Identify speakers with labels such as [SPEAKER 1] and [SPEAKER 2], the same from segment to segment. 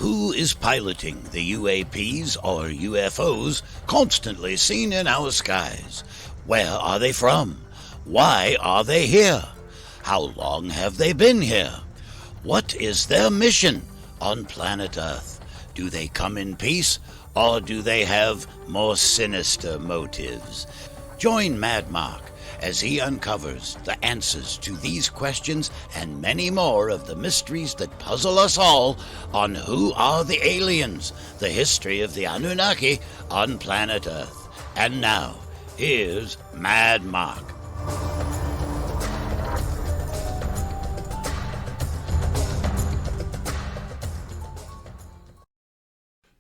[SPEAKER 1] Who is piloting the UAPs or UFOs constantly seen in our skies? Where are they from? Why are they here? How long have they been here? What is their mission on planet Earth? Do they come in peace, or do they have more sinister motives? Join Mad Mark as he uncovers the answers to these questions and many more of the mysteries that puzzle us all on Who Are the Aliens? The history of the Anunnaki on planet Earth. And now, here's Mad Mark.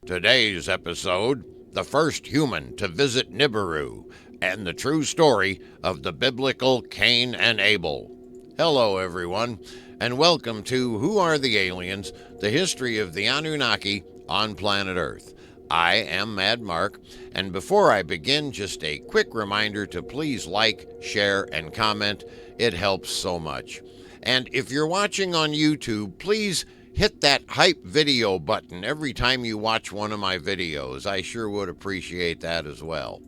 [SPEAKER 2] Today's episode, the first human to visit Nibiru, and the true story of the biblical Cain and Abel. Hello, everyone, and welcome to Who Are the Aliens? The history of the Anunnaki on planet Earth. I am Mad Mark, and before I begin, just a quick reminder to please like, share, and comment. It helps so much. And if you're watching on YouTube, please hit that hype video button every time you watch one of my videos. I sure would appreciate that as well.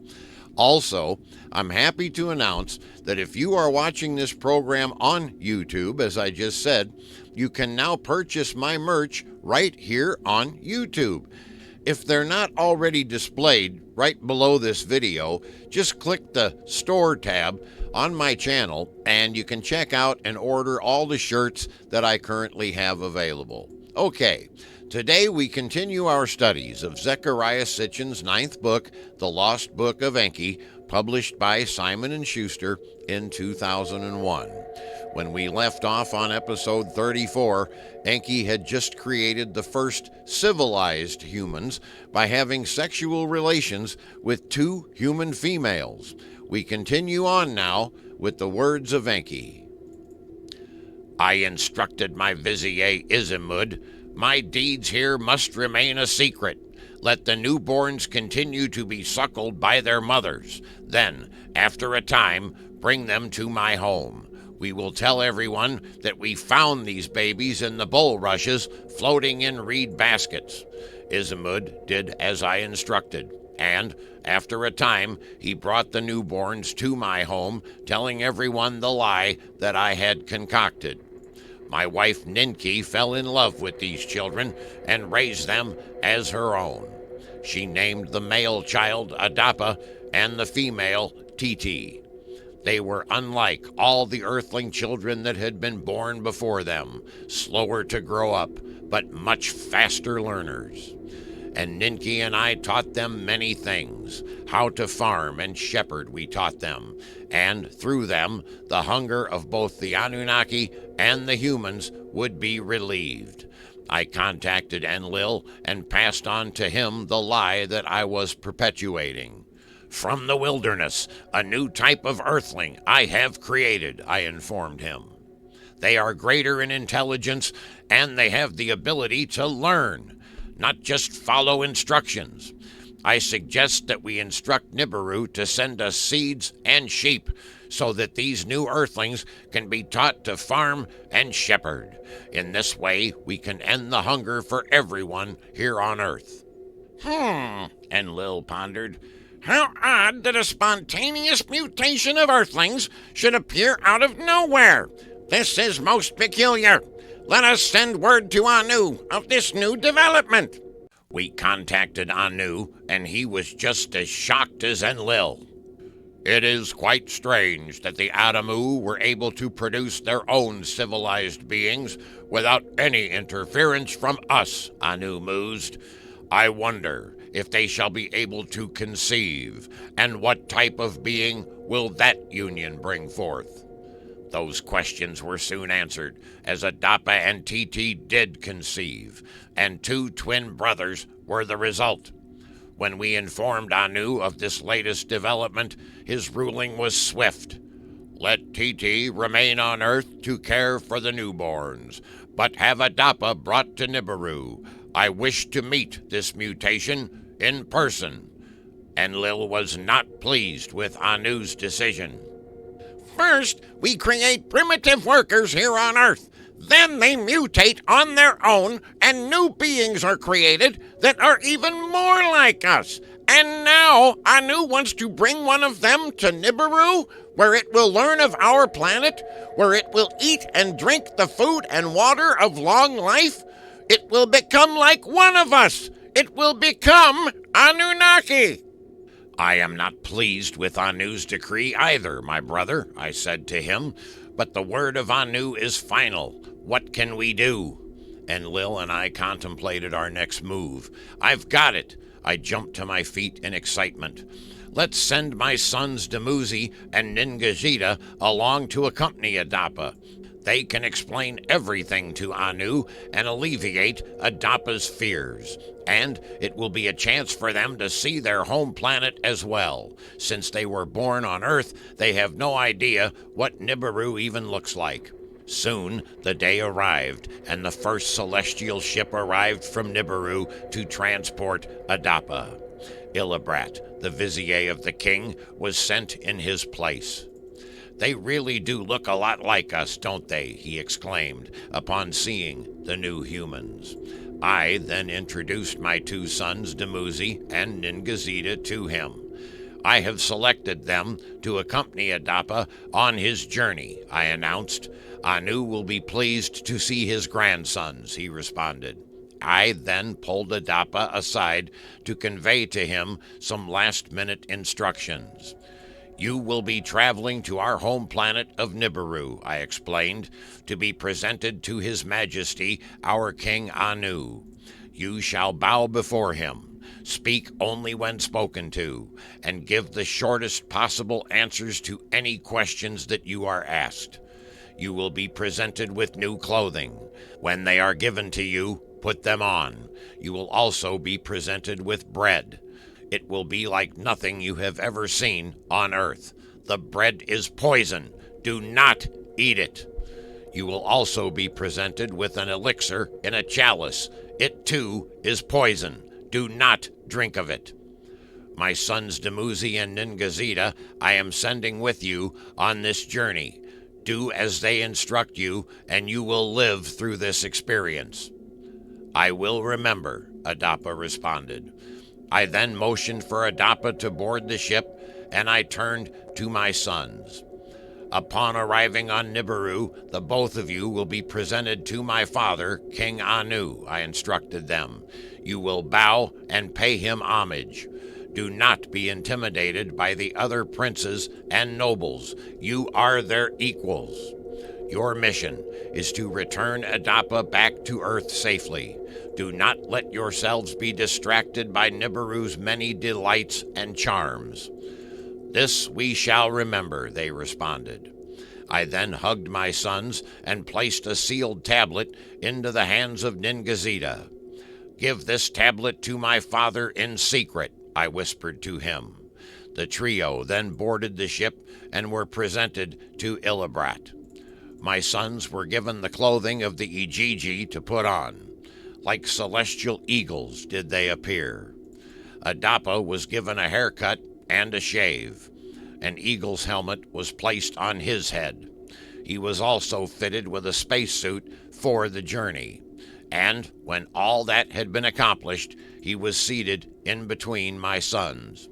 [SPEAKER 2] Also, I'm happy to announce that if you are watching this program on YouTube, as I just said, you can now purchase my merch right here on YouTube. If they're not already displayed right below this video, just click the Store tab on my channel and you can check out and order all the shirts that I currently have available. Okay, today we continue our studies of Zecharia Sitchin's 9th book, The Lost Book of Enki, published by Simon & Schuster in 2001. When we left off on episode 34, Enki had just created the first civilized humans by having sexual relations with 2 human females. We continue on now with the words of Enki. I instructed my vizier Izimud, my deeds here must remain a secret. Let the newborns continue to be suckled by their mothers. Then, after a time, bring them to my home. We will tell everyone that we found these babies in the bulrushes floating in reed baskets. Izimud did as I instructed, and after a time he brought the newborns to my home, telling everyone the lie that I had concocted. My wife Enki fell in love with these children and raised them as her own. She named the male child Adapa and the female Titi. They were unlike all the earthling children that had been born before them, slower to grow up, but much faster learners. And Enki and I taught them many things. How to farm and shepherd we taught them, and through them the hunger of both the Anunnaki and the humans would be relieved. I contacted Enlil and passed on to him the lie that I was perpetuating. From the wilderness, a new type of earthling I have created, I informed him. They are greater in intelligence, and they have the ability to learn, not just follow instructions. I suggest that we instruct Nibiru to send us seeds and sheep so that these new earthlings can be taught to farm and shepherd. In this way, we can end the hunger for everyone here on Earth. Enlil pondered. How odd that a spontaneous mutation of earthlings should appear out of nowhere. This is most peculiar. Let us send word to Anu of this new development. We contacted Anu, and he was just as shocked as Enlil. It is quite strange that the Adamu were able to produce their own civilized beings without any interference from us, Anu mused. I wonder if they shall be able to conceive, and what type of being will that union bring forth? Those questions were soon answered, as Adapa and Titi did conceive, and 2 twin brothers were the result. When we informed Anu of this latest development, his ruling was swift. Let Titi remain on Earth to care for the newborns, but have Adapa brought to Nibiru. I wish to meet this mutation in person. Enlil was not pleased with Anu's decision. First, we create primitive workers here on Earth. Then they mutate on their own, and new beings are created that are even more like us. And now Anu wants to bring one of them to Nibiru, where it will learn of our planet, where it will eat and drink the food and water of long life. It will become like one of us. It will become Anunnaki. I am not pleased with Anu's decree either, my brother, I said to him, but the word of Anu is final. What can we do? And Lil and I contemplated our next move. I've got it. I jumped to my feet in excitement. Let's send my sons Dumuzi and Ningajita along to accompany Adapa. They can explain everything to Anu and alleviate Adapa's fears. And it will be a chance for them to see their home planet as well. Since they were born on Earth, they have no idea what Nibiru even looks like. Soon the day arrived, and the first celestial ship arrived from Nibiru to transport Adapa. Illibrat, the vizier of the king, was sent in his place. They really do look a lot like us, don't they? He exclaimed upon seeing the new humans. I then introduced my two sons, Dumuzi and Ningazita, to him. I have selected them to accompany Adapa on his journey, I announced. Anu will be pleased to see his grandsons, he responded. I then pulled Adapa aside to convey to him some last-minute instructions. You will be traveling to our home planet of Nibiru, I explained, to be presented to His Majesty, our King Anu. You shall bow before him, speak only when spoken to, and give the shortest possible answers to any questions that you are asked. You will be presented with new clothing. When they are given to you, put them on. You will also be presented with bread. It will be like nothing you have ever seen on Earth. The bread is poison. Do not eat it. You will also be presented with an elixir in a chalice. It too is poison. Do not drink of it. My sons Dumuzi and Ningazita, I am sending with you on this journey. Do as they instruct you, and you will live through this experience. I will remember, Adapa responded. I then motioned for Adapa to board the ship, and I turned to my sons. Upon arriving on Nibiru, the both of you will be presented to my father, King Anu, I instructed them. You will bow and pay him homage. Do not be intimidated by the other princes and nobles. You are their equals. Your mission is to return Adapa back to Earth safely. Do not let yourselves be distracted by Nibiru's many delights and charms. This we shall remember, they responded. I then hugged my sons and placed a sealed tablet into the hands of Ningazita. Give this tablet to my father in secret, I whispered to him. The trio then boarded the ship and were presented to Illibrat. My sons were given the clothing of the Ijiji to put on. Like celestial eagles did they appear. Adapa was given a haircut and a shave. An eagle's helmet was placed on his head. He was also fitted with a spacesuit for the journey. And when all that had been accomplished, he was seated in between my sons.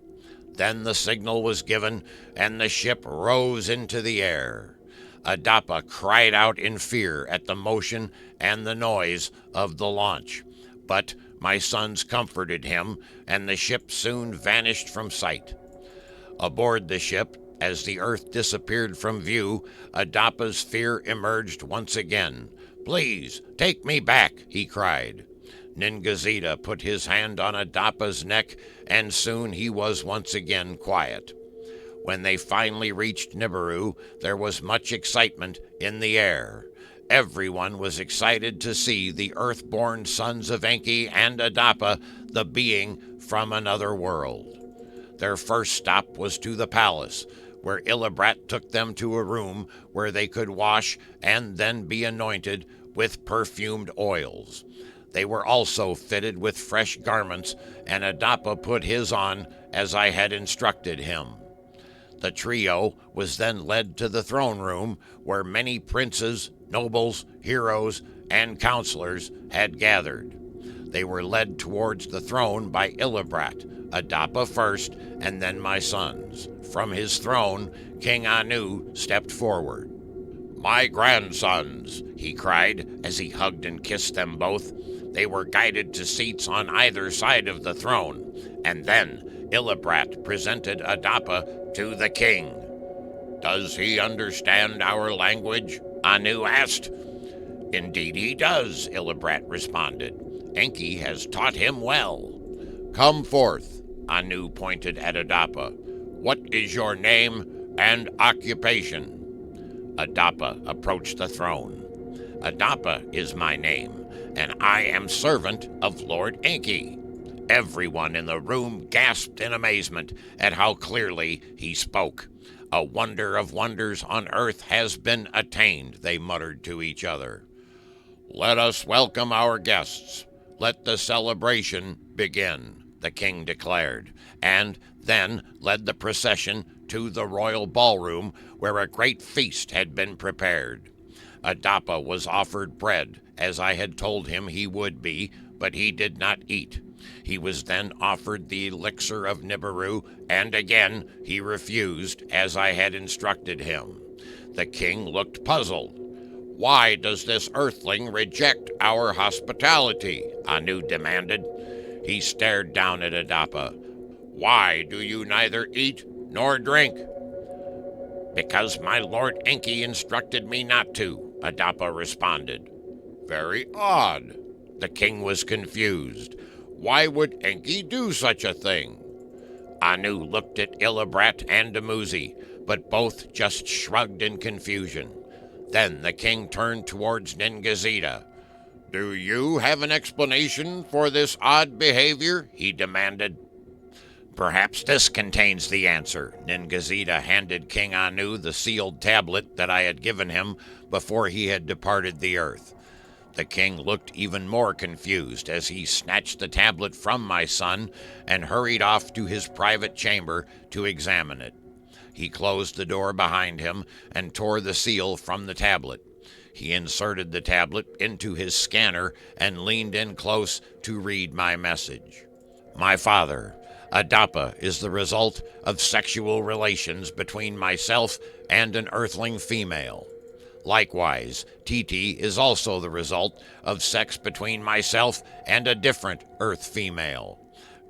[SPEAKER 2] Then the signal was given, and the ship rose into the air. Adapa cried out in fear at the motion and the noise of the launch. But my sons comforted him, and the ship soon vanished from sight. Aboard the ship, as the Earth disappeared from view, Adapa's fear emerged once again. Please, take me back, he cried. Ningazita put his hand on Adapa's neck, and soon he was once again quiet. When they finally reached Nibiru, there was much excitement in the air. Everyone was excited to see the Earth-born sons of Enki and Adapa, the being from another world. Their first stop was to the palace, where Illibrat took them to a room where they could wash and then be anointed with perfumed oils. They were also fitted with fresh garments, and Adapa put his on as I had instructed him. The trio was then led to the throne room where many princes, nobles, heroes, and counselors had gathered. They were led towards the throne by Illibrat, Adapa first, and then my sons. From his throne, King Anu stepped forward. "My grandsons," he cried as he hugged and kissed them both. They were guided to seats on either side of the throne, and then Illibrat presented Adapa to the king. "Does he understand our language?" Anu asked. "Indeed he does," Illibrat responded. "Enki has taught him well." "Come forth," Anu pointed at Adapa. "What is your name and occupation?" Adapa approached the throne. "Adapa is my name, and I am servant of Lord Enki." Everyone in the room gasped in amazement at how clearly he spoke. "A wonder of wonders on earth has been attained," they muttered to each other. "Let us welcome our guests. Let the celebration begin," the king declared, and then led the procession to the royal ballroom where a great feast had been prepared. Adapa was offered bread, as I had told him he would be, but he did not eat. He was then offered the elixir of Nibiru, and again he refused, as I had instructed him. The king looked puzzled. "Why does this earthling reject our hospitality?" Anu demanded. He stared down at Adapa. "Why do you neither eat nor drink?" "Because my lord Enki instructed me not to," Adapa responded. "Very odd." The king was confused. "Why would Enki do such a thing?" Anu looked at Illibrat and Dumuzi, but both just shrugged in confusion. Then the king turned towards Ningazida. "Do you have an explanation for this odd behavior?" he demanded. "Perhaps this contains the answer." Ningazida handed King Anu the sealed tablet that I had given him before he had departed the earth. The king looked even more confused as he snatched the tablet from my son and hurried off to his private chamber to examine it. He closed the door behind him and tore the seal from the tablet. He inserted the tablet into his scanner and leaned in close to read my message. "My father, Adapa is the result of sexual relations between myself and an earthling female. Likewise, Titi is also the result of sex between myself and a different earth female.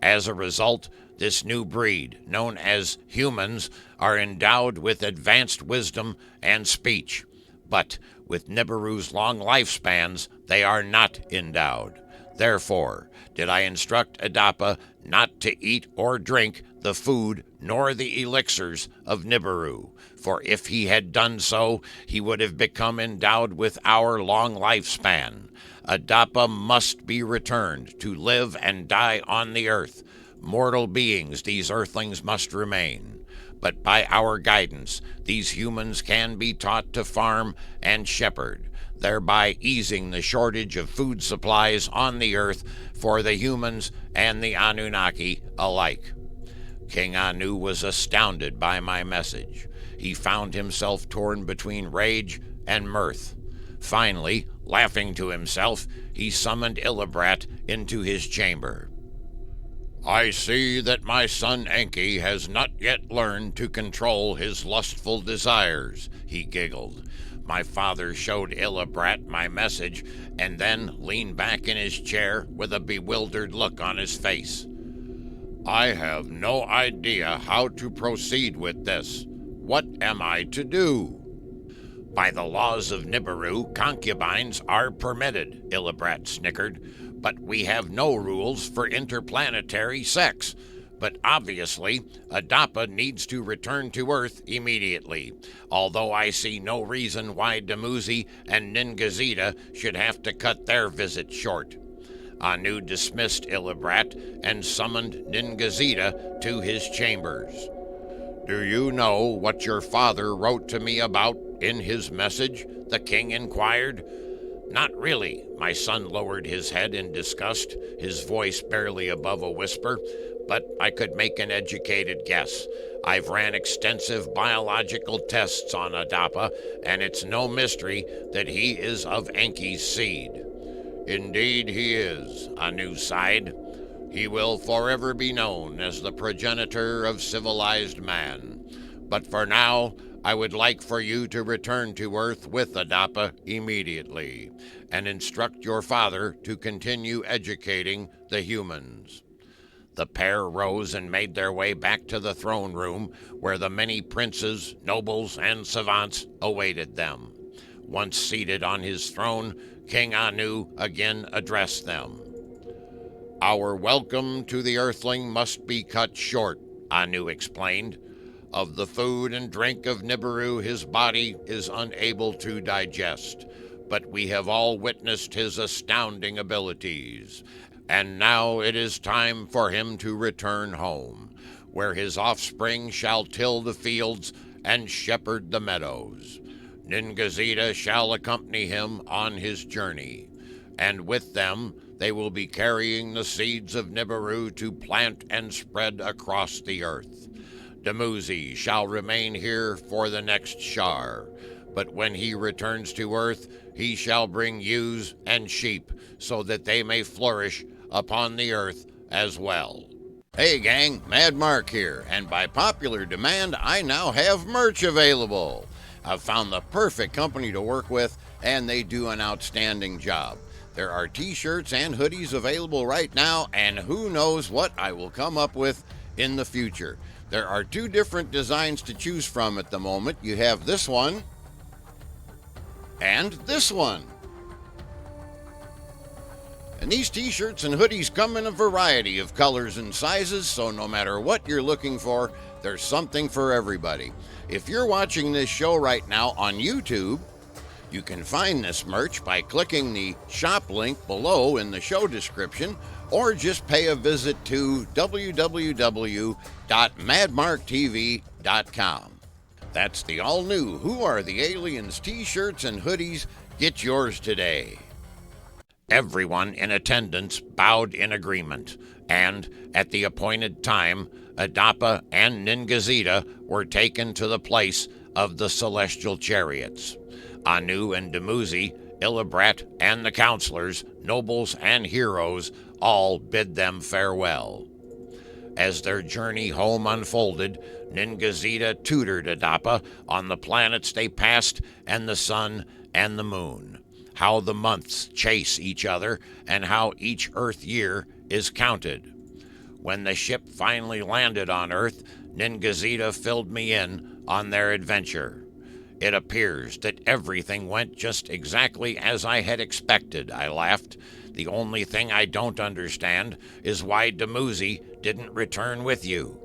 [SPEAKER 2] As a result, this new breed, known as humans, are endowed with advanced wisdom and speech. But with Nibiru's long lifespans, they are not endowed. Therefore, did I instruct Adapa not to eat or drink the food nor the elixirs of Nibiru, for if he had done so, he would have become endowed with our long lifespan. Adapa must be returned to live and die on the earth. Mortal beings these earthlings must remain. But by our guidance, these humans can be taught to farm and shepherd, thereby easing the shortage of food supplies on the earth for the humans and the Anunnaki alike." King Anu was astounded by my message. He found himself torn between rage and mirth. Finally, laughing to himself, he summoned Illibrat into his chamber. "I see that my son Enki has not yet learned to control his lustful desires," he giggled. My father showed Illibrat my message and then leaned back in his chair with a bewildered look on his face. "I have no idea how to proceed with this. What am I to do?" "By the laws of Nibiru, concubines are permitted," Illibrat snickered, "but we have no rules for interplanetary sex. But obviously, Adapa needs to return to Earth immediately, although I see no reason why Dumuzi and Ningazida should have to cut their visit short." Anu dismissed Illibrat and summoned Ningazida to his chambers. "Do you know what your father wrote to me about in his message?" the king inquired. "Not really." My son lowered his head in disgust, his voice barely above a whisper, but I could make an educated guess. I've ran extensive biological tests on Adapa, and it's no mystery that he is of Enki's seed. Indeed he is, Anu sighed. He will forever be known as the progenitor of civilized man. But for now, I would like for you to return to Earth with Adapa immediately, and instruct your father to continue educating the humans. The pair rose and made their way back to the throne room, where the many princes, nobles, and savants awaited them. Once seated on his throne, King Anu again addressed them. Our welcome to the Earthling must be cut short, Anu explained. Of the food and drink of Nibiru his body is unable to digest, but we have all witnessed his astounding abilities. And now it is time for him to return home, where his offspring shall till the fields and shepherd the meadows. Ningazida shall accompany him on his journey, and with them they will be carrying the seeds of Nibiru to plant and spread across the earth. Dumuzi shall remain here for the next Shar, but when he returns to earth, he shall bring ewes and sheep, so that they may flourish upon the earth as well. Hey gang, Mad Mark here, and by popular demand, I now have merch available. I've found the perfect company to work with, and they do an outstanding job. There are t-shirts and hoodies available right now, and who knows what I will come up with in the future. There are 2 different designs to choose from at the moment. You have this one and this one. And these t-shirts and hoodies come in a variety of colors and sizes, so no matter what you're looking for, there's something for everybody. If you're watching this show right now on YouTube, you can find this merch by clicking the shop link below in the show description, or just pay a visit to www.madmarktv.com. That's the all-new Who Are the Aliens t-shirts and hoodies. Get yours today. Everyone in attendance bowed in agreement, and at the appointed time, Adapa and Ningazida were taken to the place of the celestial chariots. Anu and Dumuzi, Illibrat, and the counselors, nobles, and heroes all bid them farewell. As their journey home unfolded, Ningazida tutored Adapa on the planets they passed and the sun and the moon, how the months chase each other, and how each Earth year is counted. When the ship finally landed on Earth, Ningazida filled me in on their adventure. It appears that everything went just exactly as I had expected, I laughed. The only thing I don't understand is why Dumuzi didn't return with you.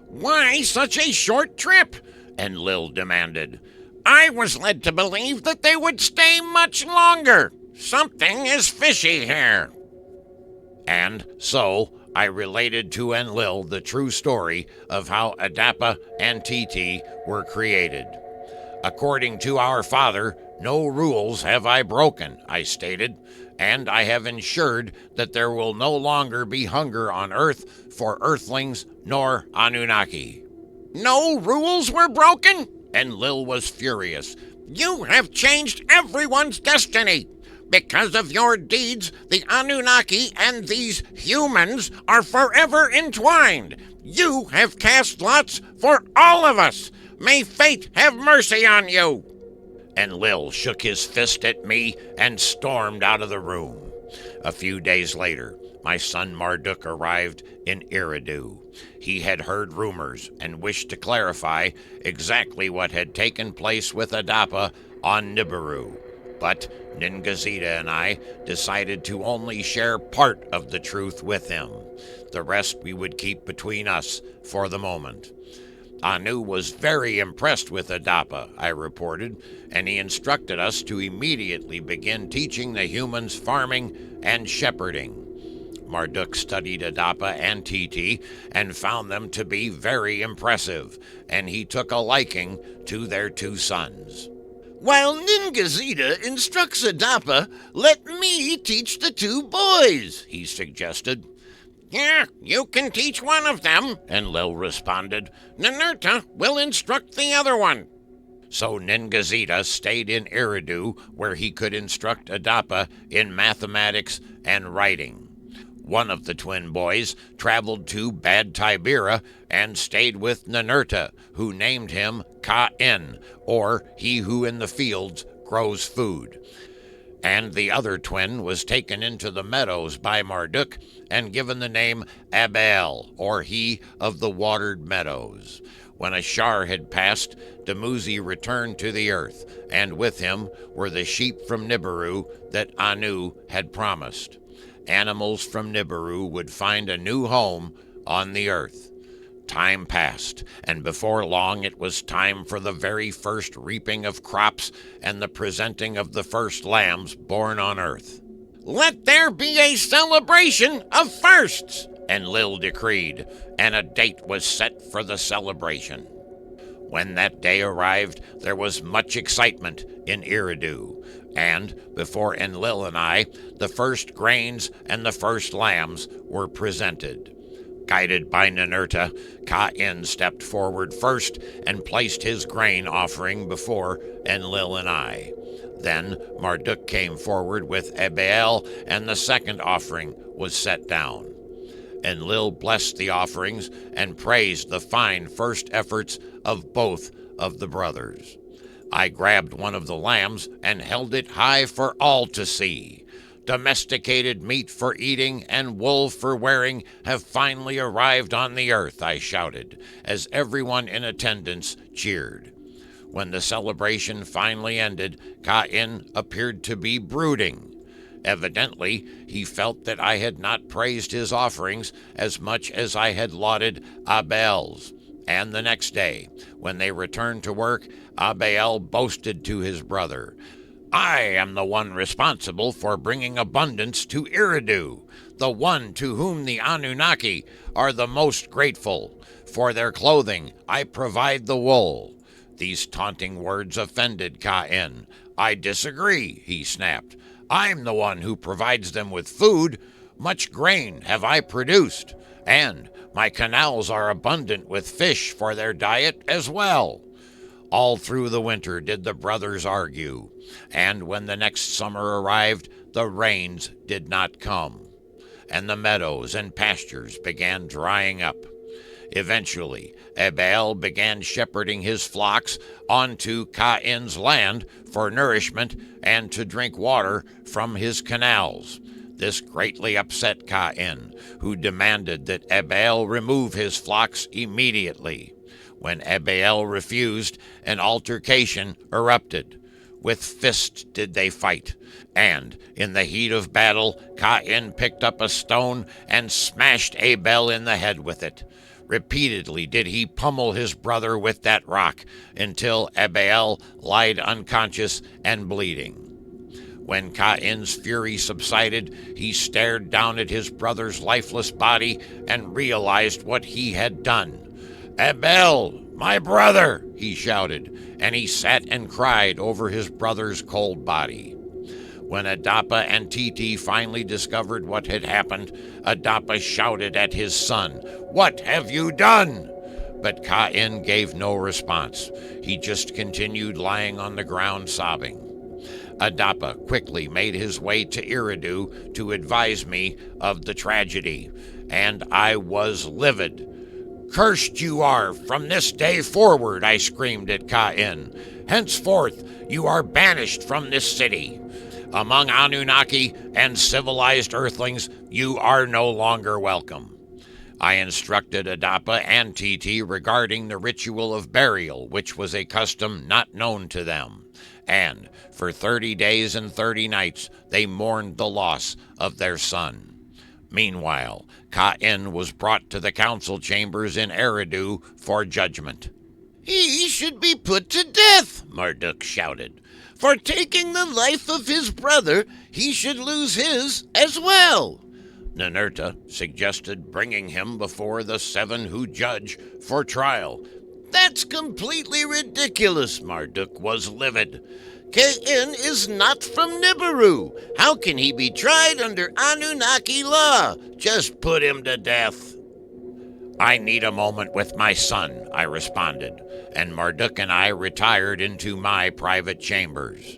[SPEAKER 2] Why such a short trip? Enlil demanded. I was led to believe that they would stay much longer. Something is fishy here. And so I related to Enlil the true story of how Adapa and Titi were created. According to our father, no rules have I broken, I stated, and I have ensured that there will no longer be hunger on Earth for Earthlings nor Anunnaki. No rules were broken? Enlil was furious. You have changed everyone's destiny. Because of your deeds, the Anunnaki and these humans are forever entwined. You have cast lots for all of us. May fate have mercy on you. Enlil shook his fist at me and stormed out of the room. A few days later, my son Marduk arrived in Eridu. He had heard rumors and wished to clarify exactly what had taken place with Adapa on Nibiru. But Ningazida and I decided to only share part of the truth with him. The rest we would keep between us for the moment. Anu was very impressed with Adapa, I reported, and he instructed us to immediately begin teaching the humans farming and shepherding. Marduk studied Adapa and Titi and found them to be very impressive, and he took a liking to their 2 sons. While Ningazida instructs Adapa, let me teach the 2 boys, he suggested. Yeah, you can teach one of them, Enlil responded. Ninurta will instruct the other one. So Ningazita stayed in Eridu, where he could instruct Adapa in mathematics and writing. One of the twin boys traveled to Bad Tibera and stayed with Ninurta, who named him Cain, or he who in the fields grows food. And the other twin was taken into the meadows by Marduk and given the name Abel, or he of the watered meadows. When Ashar had passed, Dumuzi returned to the earth, and with him were the sheep from Nibiru that Anu had promised. Animals from Nibiru would find a new home on the earth. Time passed, and before long it was time for the very first reaping of crops and the presenting of the first lambs born on earth. Let there be a celebration of firsts, Enlil decreed, and a date was set for the celebration. When that day arrived, there was much excitement in Eridu, and before Enlil and I, the first grains and the first lambs were presented. Guided by Ninurta, Cain stepped forward first and placed his grain offering before Enlil and I. Then Marduk came forward with Abel, and the second offering was set down. Enlil blessed the offerings and praised the fine first efforts of both of the brothers. I grabbed one of the lambs and held it high for all to see. Domesticated meat for eating and wool for wearing have finally arrived on the earth, I shouted, as everyone in attendance cheered. When the celebration finally ended, Cain appeared to be brooding. Evidently, he felt that I had not praised his offerings as much as I had lauded Abel's. And the next day, when they returned to work, Abel boasted to his brother, I am the one responsible for bringing abundance to Eridu, the one to whom the Anunnaki are the most grateful. For their clothing, I provide the wool. These taunting words offended Cain. I disagree, he snapped. I'm the one who provides them with food. Much grain have I produced, and my canals are abundant with fish for their diet as well. All through the winter did the brothers argue, and when the next summer arrived, the rains did not come, and the meadows and pastures began drying up. Eventually, Abel began shepherding his flocks onto Cain's land for nourishment and to drink water from his canals. This greatly upset Cain, who demanded that Abel remove his flocks immediately. When Abel refused, an altercation erupted. With fists did they fight, and in the heat of battle, Cain picked up a stone and smashed Abel in the head with it. Repeatedly did he pummel his brother with that rock until Abel lied unconscious and bleeding. When Cain's fury subsided, he stared down at his brother's lifeless body and realized what he had done. Abel, my brother, he shouted, and he sat and cried over his brother's cold body. When Adapa and Titi finally discovered what had happened, Adapa shouted at his son, What have you done? But Cain gave no response. He just continued lying on the ground sobbing. Adapa quickly made his way to Eridu to advise me of the tragedy, and I was livid. Cursed you are from this day forward, I screamed at Cain. Henceforth you are banished from this city. Among Anunnaki and civilized earthlings, you are no longer welcome. I instructed Adapa and Titi regarding the ritual of burial, which was a custom not known to them. And for 30 days and 30 nights, they mourned the loss of their son. Meanwhile, Cain was brought to the council chambers in Eridu for judgment. He should be put to death, Marduk shouted. For taking the life of his brother, he should lose his as well. Ninurta suggested bringing him before the 7 who judge for trial. That's completely ridiculous, Marduk was livid. Cain is not from Nibiru. How can he be tried under Anunnaki law? Just put him to death. I need a moment with my son, I responded, and Marduk and I retired into my private chambers.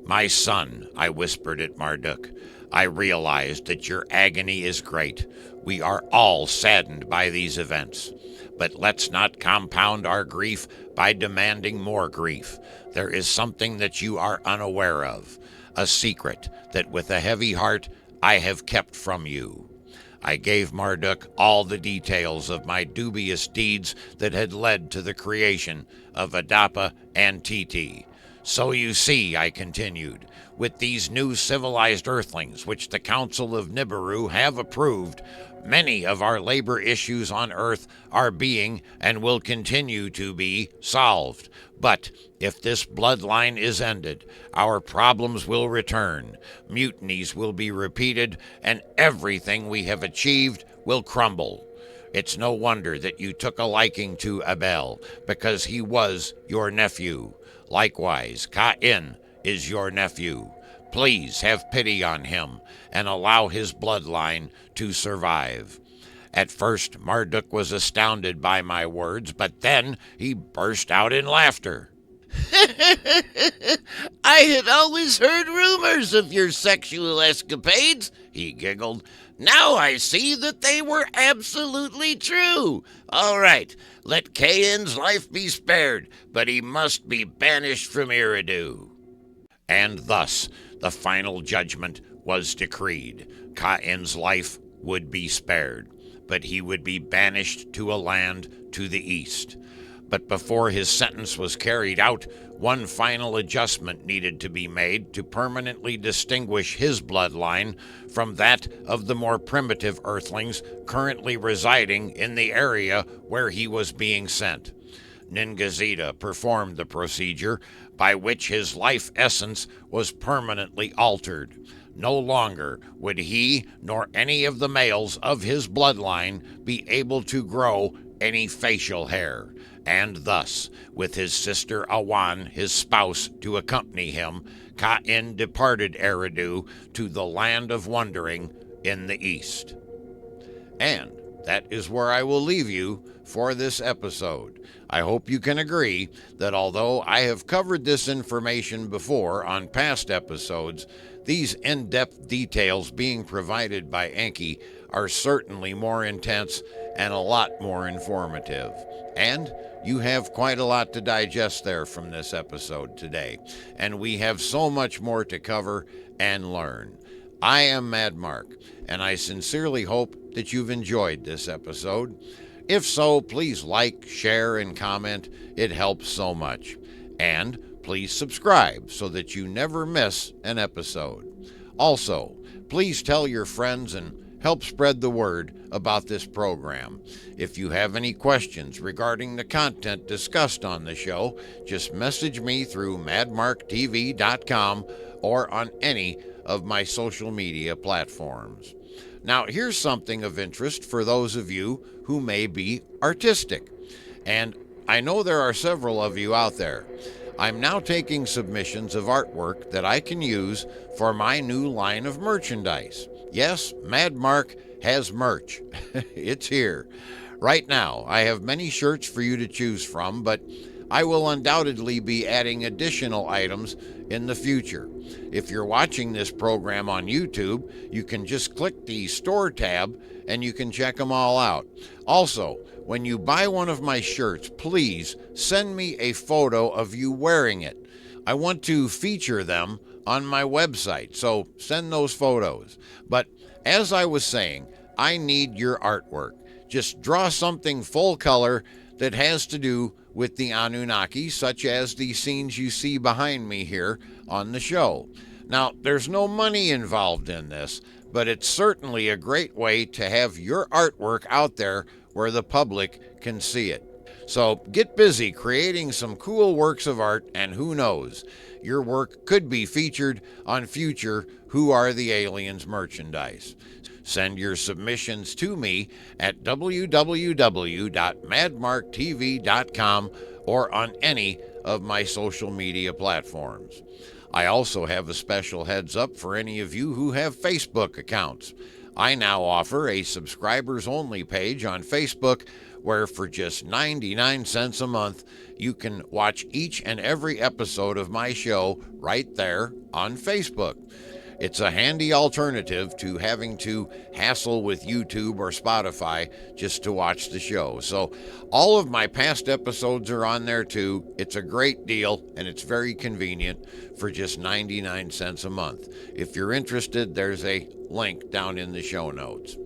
[SPEAKER 2] My son, I whispered at Marduk, I realize that your agony is great. We are all saddened by these events. But let's not compound our grief by demanding more grief. There is something that you are unaware of, a secret that with a heavy heart I have kept from you. I gave Marduk all the details of my dubious deeds that had led to the creation of Adapa and Titi. So you see, I continued, with these new civilized earthlings which the Council of Nibiru have approved, many of our labor issues on Earth are being and will continue to be solved. But if this bloodline is ended, our problems will return, mutinies will be repeated, and everything we have achieved will crumble. It's no wonder that you took a liking to Abel, because he was your nephew. Likewise, Cain is your nephew. Please have pity on him and allow his bloodline to survive. At first, Marduk was astounded by my words, but then he burst out in laughter. I had always heard rumors of your sexual escapades, he giggled. Now I see that they were absolutely true. All right, let Cain's life be spared, but he must be banished from Eridu. And thus the final judgment was decreed. Cain's life would be spared, but he would be banished to a land to the east. But before his sentence was carried out, one final adjustment needed to be made to permanently distinguish his bloodline from that of the more primitive earthlings currently residing in the area where he was being sent. Ningazita performed the procedure by which his life essence was permanently altered. No longer would he nor any of the males of his bloodline be able to grow any facial hair, and thus, with his sister Awan, his spouse, to accompany him, Cain departed Eridu to the land of wandering in the east. And that is where I will leave you for this episode. I hope you can agree that although I have covered this information before on past episodes, these in-depth details being provided by Enki are certainly more intense and a lot more informative. And you have quite a lot to digest there from this episode today, and we have so much more to cover and learn. I am Mad Mark, and I sincerely hope that you've enjoyed this episode. If so, please like, share, and comment. It helps so much. And please subscribe so that you never miss an episode. Also, please tell your friends and help spread the word about this program. If you have any questions regarding the content discussed on the show, just message me through madmarktv.com or on any of my social media platforms. Now, here's something of interest for those of you who may be artistic. And I know there are several of you out there. I'm now taking submissions of artwork that I can use for my new line of merchandise. Yes, Mad Mark has merch. It's here. Right now, I have many shirts for you to choose from, but I will undoubtedly be adding additional items in the future. If you're watching this program on YouTube, you can just click the Store tab and you can check them all out. Also, when you buy one of my shirts, please send me a photo of you wearing it. I want to feature them on my website, so send those photos. But as I was saying, I need your artwork. Just draw something full color that has to do with the Anunnaki, such as the scenes you see behind me here on the show. Now, there's no money involved in this, but it's certainly a great way to have your artwork out there where the public can see it. So get busy creating some cool works of art, and who knows, your work could be featured on future Who Are the Aliens merchandise. Send your submissions to me at www.madmarktv.com or on any of my social media platforms. I also have a special heads up for any of you who have Facebook accounts. I now offer a subscribers-only page on Facebook where for just 99 cents a month, you can watch each and every episode of my show right there on Facebook. It's a handy alternative to having to hassle with YouTube or Spotify just to watch the show. So all of my past episodes are on there too. It's a great deal and it's very convenient for just 99 cents a month. If you're interested, there's a link down in the show notes.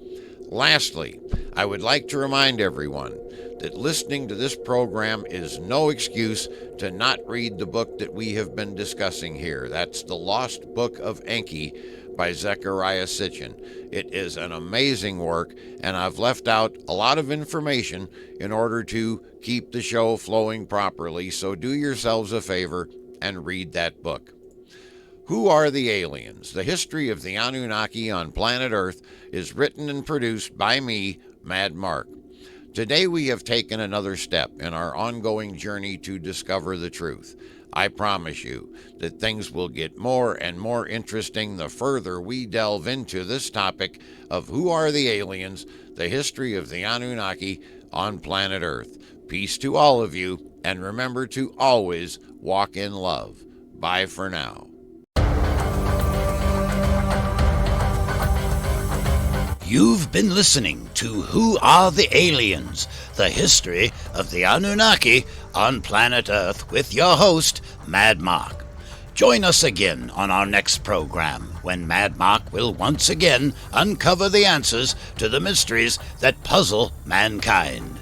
[SPEAKER 2] Lastly, I would like to remind everyone that listening to this program is no excuse to not read the book that we have been discussing here. That's The Lost Book of Enki by Zecharia Sitchin. It is an amazing work, and I've left out a lot of information in order to keep the show flowing properly, so do yourselves a favor and read that book. Who Are the Aliens? The History of the Anunnaki on Planet Earth is written and produced by me, Mad Mark. Today we have taken another step in our ongoing journey to discover the truth. I promise you that things will get more and more interesting the further we delve into this topic of who are the aliens, the history of the Anunnaki on planet Earth. Peace to all of you, and remember to always walk in love. Bye for now.
[SPEAKER 1] You've been listening to Who Are the Aliens? The History of the Anunnaki on Planet Earth with your host, Mad Mark. Join us again on our next program when Mad Mark will once again uncover the answers to the mysteries that puzzle mankind.